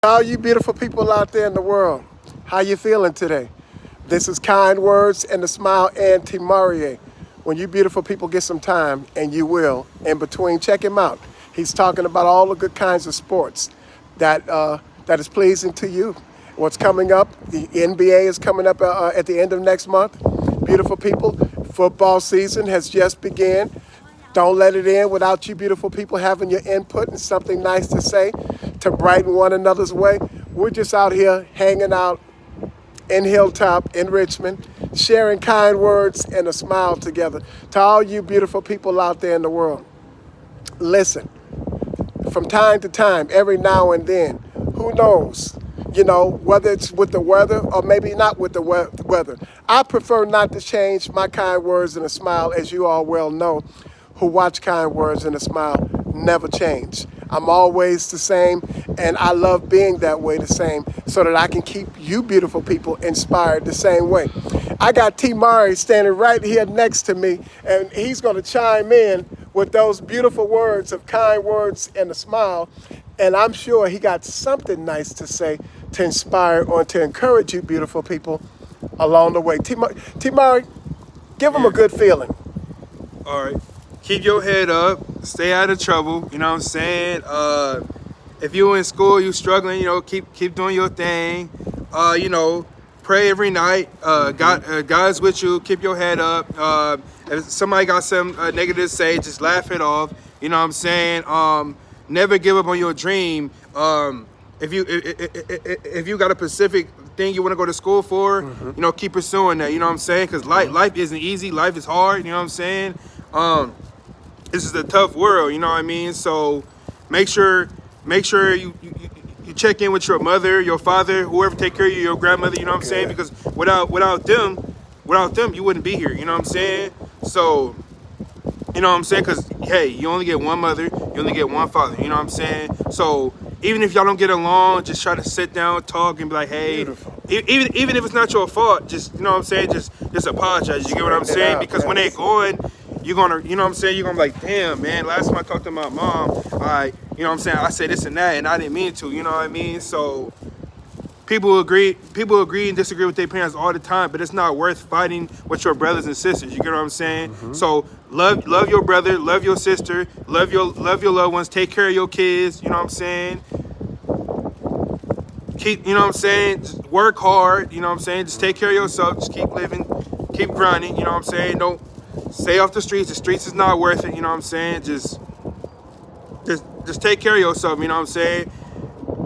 All you beautiful people out there in the world, how you feeling today? This is Kind Words and the Smile and T. Marie. When you beautiful people get some time, and you will, in between, check him out. He's talking about all the good kinds of sports that is pleasing to you. What's coming up? The NBA is coming up at the end of next month. Beautiful people, football season has just begun. Don't let it in without you beautiful people having your input and something nice to say to brighten one another's way. We're just out here hanging out in Hilltop, in Richmond, sharing kind words and a smile together. To all you beautiful people out there in the world, listen, from time to time, every now and then, who knows, whether it's with the weather or maybe not with the weather. I prefer not to change my kind words and a smile, as you all well know, who watch Kind Words and a Smile never change. I'm always the same, and I love being that way the same so that I can keep you beautiful people inspired the same way. I got T. Marie standing right here next to me, and he's going to chime in with those beautiful words of Kind Words and a Smile, and I'm sure he got something nice to say to inspire or to encourage you beautiful people along the way. T. Marie, give him a good feeling. All right. Keep your head up. Stay out of trouble. You know what I'm saying? If you're in school, you struggling, keep doing your thing. Pray every night. God's with you. Keep your head up. If somebody got some negative to say, just laugh it off. You know what I'm saying? Never give up on your dream. If you got a specific thing you want to go to school for, keep pursuing that. You know what I'm saying? Because life isn't easy. Life is hard. You know what I'm saying? This is a tough world, you know what I mean? So make sure you check in with your mother, your father, whoever take care of you, your grandmother, you know what I'm saying? Because without them, you wouldn't be here, you know what I'm saying? So, you know what I'm saying? Because, hey, you only get one mother, you only get one father, you know what I'm saying? So even if y'all don't get along, just try to sit down, talk, and be like, hey, even if it's not your fault, just, you know what I'm saying? Just apologize, you get what I'm saying? Because when they going, you're gonna, you know what I'm saying? You're gonna be like, damn, man, last time I talked to my mom, you know what I'm saying? I said this and that, and I didn't mean to, you know what I mean? So people agree and disagree with their parents all the time, but it's not worth fighting with your brothers and sisters. You get what I'm saying? So love your brother, love your sister, love your loved ones, take care of your kids, you know what I'm saying? Keep, you know what I'm saying? Just work hard, you know what I'm saying? Just take care of yourself, just keep living, keep grinding, you know what I'm saying? Don't stay off the streets. The streets is not worth it, you know what I'm saying? Just take care of yourself, you know what I'm saying?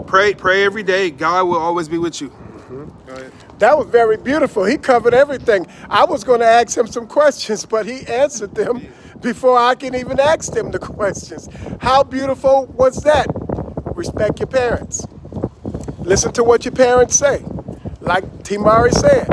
Pray every day. God will always be with you. Go ahead. That was very beautiful. He covered everything. I was going to ask him some questions, but he answered them before I can even ask him the questions. How beautiful was that? Respect your parents. Listen to what your parents say. Like T. Marie said,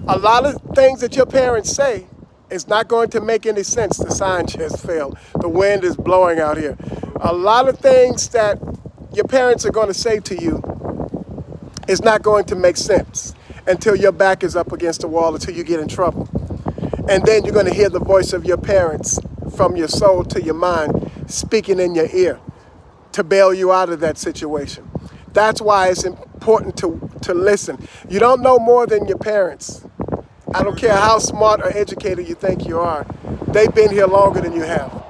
a lot of things that your parents say is not going to make any sense. The sign just fell. The wind is blowing out here. A lot of things that your parents are going to say to you is not going to make sense until your back is up against the wall, until you get in trouble. And then you're going to hear the voice of your parents from your soul to your mind speaking in your ear to bail you out of that situation. That's why it's important to listen. You don't know more than your parents. I don't care how smart or educated you think you are. They've been here longer than you have.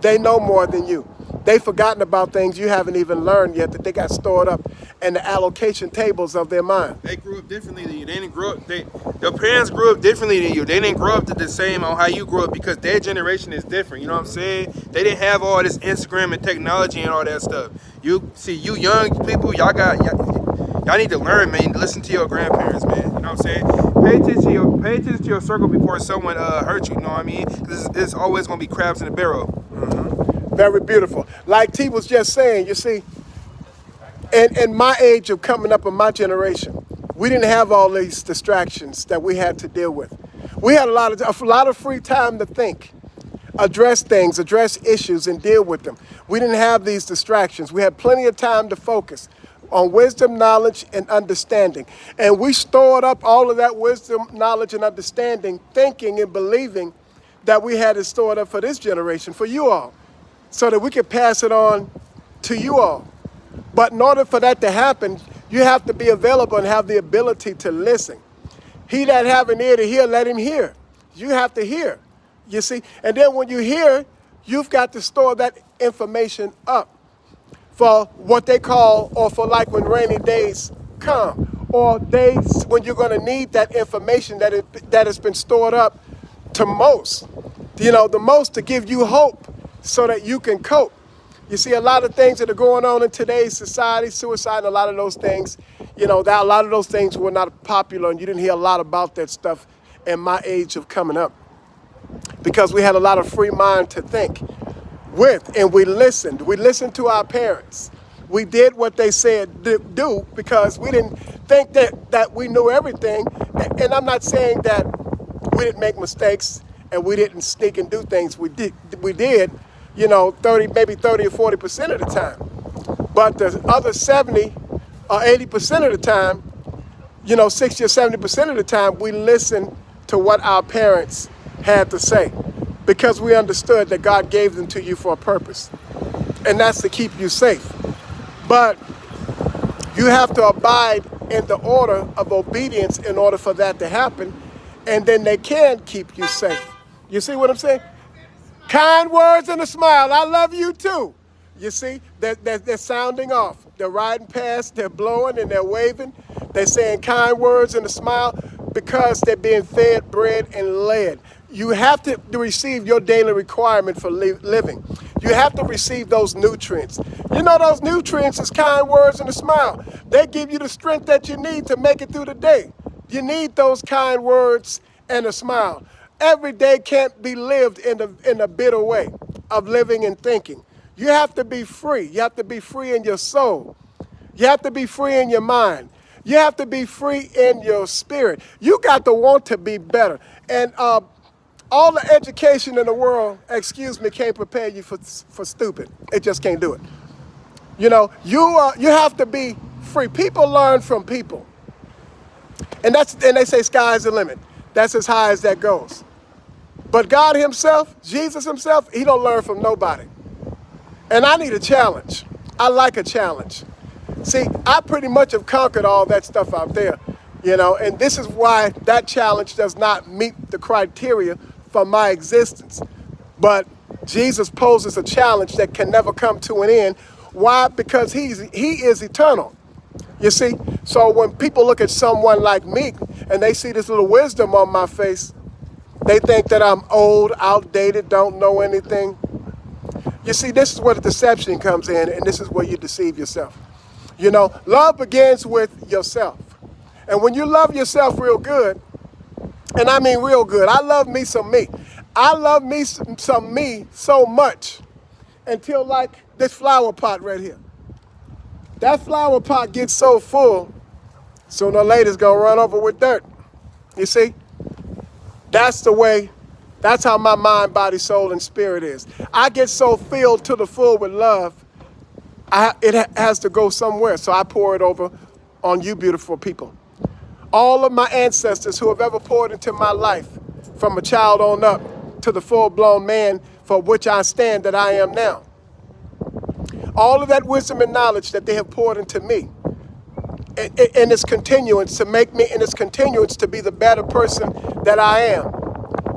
They know more than you. They've forgotten about things you haven't even learned yet that they got stored up in the allocation tables of their mind. They grew up differently than you. They didn't grow up. Their parents grew up differently than you. They didn't grow up the same on how you grew up because their generation is different. You know what I'm saying? They didn't have all this Instagram and technology and all that stuff. You young people, y'all need to learn, man. Listen to your grandparents, man. You know what I'm saying? Pay attention to your circle before someone hurt you. You know what I mean? Because there's always gonna be crabs in the barrel. Very beautiful. Like T was just saying, you see, in my age of coming up in my generation, we didn't have all these distractions that we had to deal with. We had a lot of free time to think, address things, address issues, and deal with them. We didn't have these distractions. We had plenty of time to focus on wisdom, knowledge, and understanding. And we stored up all of that wisdom, knowledge, and understanding, thinking and believing that we had it stored up for this generation, for you all, so that we could pass it on to you all. But in order for that to happen, you have to be available and have the ability to listen. He that have an ear to hear, let him hear. You have to hear, you see. And then when you hear, you've got to store that information up for what they call, or for like when rainy days come, or days when you're going to need that information that has been stored up to most, the most to give you hope so that you can cope. You see, a lot of things that are going on in today's society, suicide, and a lot of those things, that a lot of those things were not popular, and you didn't hear a lot about that stuff in my age of coming up, because we had a lot of free mind to think with, and we listened. We listened to our parents. We did what they said do, because we didn't think that we knew everything. And I'm not saying that we didn't make mistakes and we didn't sneak and do things. We did, 30 or 40% of the time. But the other 70 or 80% of the time, 60 or 70% of the time, we listened to what our parents had to say, because we understood that God gave them to you for a purpose, and that's to keep you safe. But you have to abide in the order of obedience in order for that to happen, and then they can keep you safe. You see what I'm saying? Kind words and a smile. I love you too. You see, they're sounding off. They're riding past, they're blowing and they're waving. They're saying kind words and a smile because they're being fed bread and led. You have to receive your daily requirement for living. You have to receive those nutrients. Those nutrients is kind words and a smile. They give you the strength that you need to make it through the day. You need those kind words and a smile. Every day can't be lived in a bitter way of living and thinking. You have to be free. You have to be free in your soul. You have to be free in your mind. You have to be free in your spirit. You got to want to be better. And all the education in the world, can't prepare you for stupid. It just can't do it. You have to be free. People learn from people. And they say sky's the limit. That's as high as that goes. But God himself, Jesus himself, he don't learn from nobody. And I need a challenge. I like a challenge. See, I pretty much have conquered all that stuff out there, and this is why that challenge does not meet the criteria for my existence. But Jesus poses a challenge that can never come to an end. Why? Because he is eternal. You see, so when people look at someone like me and they see this little wisdom on my face, they think that I'm old, outdated, don't know anything. You see, this is where the deception comes in, and this is where you deceive yourself. Love begins with yourself. And when you love yourself real good, and I mean real good, I love me some me. I love me some me so much until like this flower pot right here. That flower pot gets so full, sooner or later it's gonna run over with dirt. You see? That's the way, that's how my mind, body, soul, and spirit is. I get so filled to the full with love, it has to go somewhere. So I pour it over on you beautiful people. All of my ancestors who have ever poured into my life, from a child on up to the full-blown man for which I stand that I am now. All of that wisdom and knowledge that they have poured into me, in its continuance to make me, in its continuance to be the better person that I am.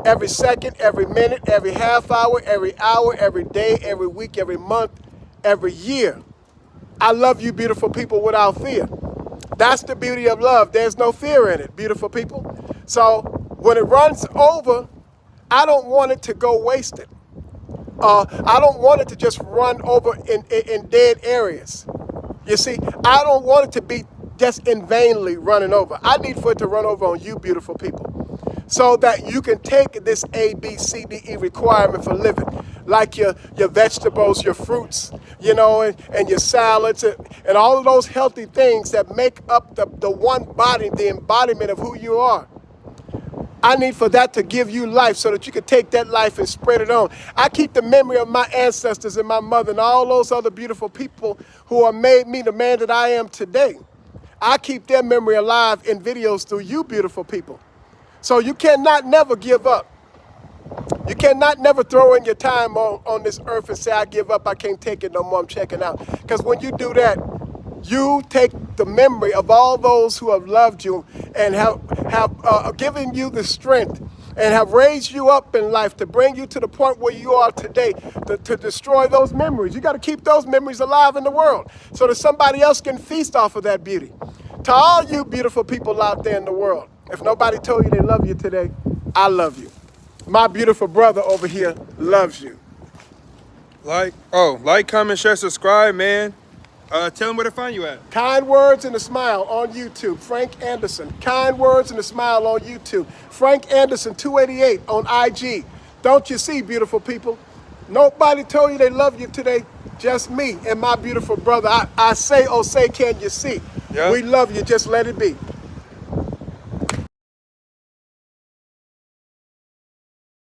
Every second, every minute, every half hour, every day, every week, every month, every year. I love you beautiful people without fear. That's the beauty of love. There's no fear in it, beautiful people. So when it runs over, I don't want it to go wasted. I don't want it to just run over in dead areas. You see, I don't want it to be just in vainly running over. I need for it to run over on you beautiful people, so that you can take this A, B, C, D, E requirement for living, like your vegetables, your fruits, and your salads, and all of those healthy things that make up the one body, the embodiment of who you are. I need for that to give you life so that you can take that life and spread it on. I keep the memory of my ancestors and my mother and all those other beautiful people who have made me the man that I am today. I keep their memory alive in videos through you beautiful people. So you cannot never give up. You cannot never throw in your time on this earth and say, I give up, I can't take it no more, I'm checking out. Because when you do that, you take the memory of all those who have loved you and have given you the strength and have raised you up in life to bring you to the point where you are today, to destroy those memories. You got to keep those memories alive in the world so that somebody else can feast off of that beauty. To all you beautiful people out there in the world, if nobody told you they love you today, I love you. My beautiful brother over here loves you. Like, comment, share, subscribe, man. Tell them where to find you at. Kind Words and a Smile on YouTube, Frank Anderson. Kind Words and a Smile on YouTube, Frank Anderson 288 on IG. Don't you see, beautiful people? Nobody told you they love you today, just me and my beautiful brother. I say, oh say, can you see? Yeah. We love you, just let it be.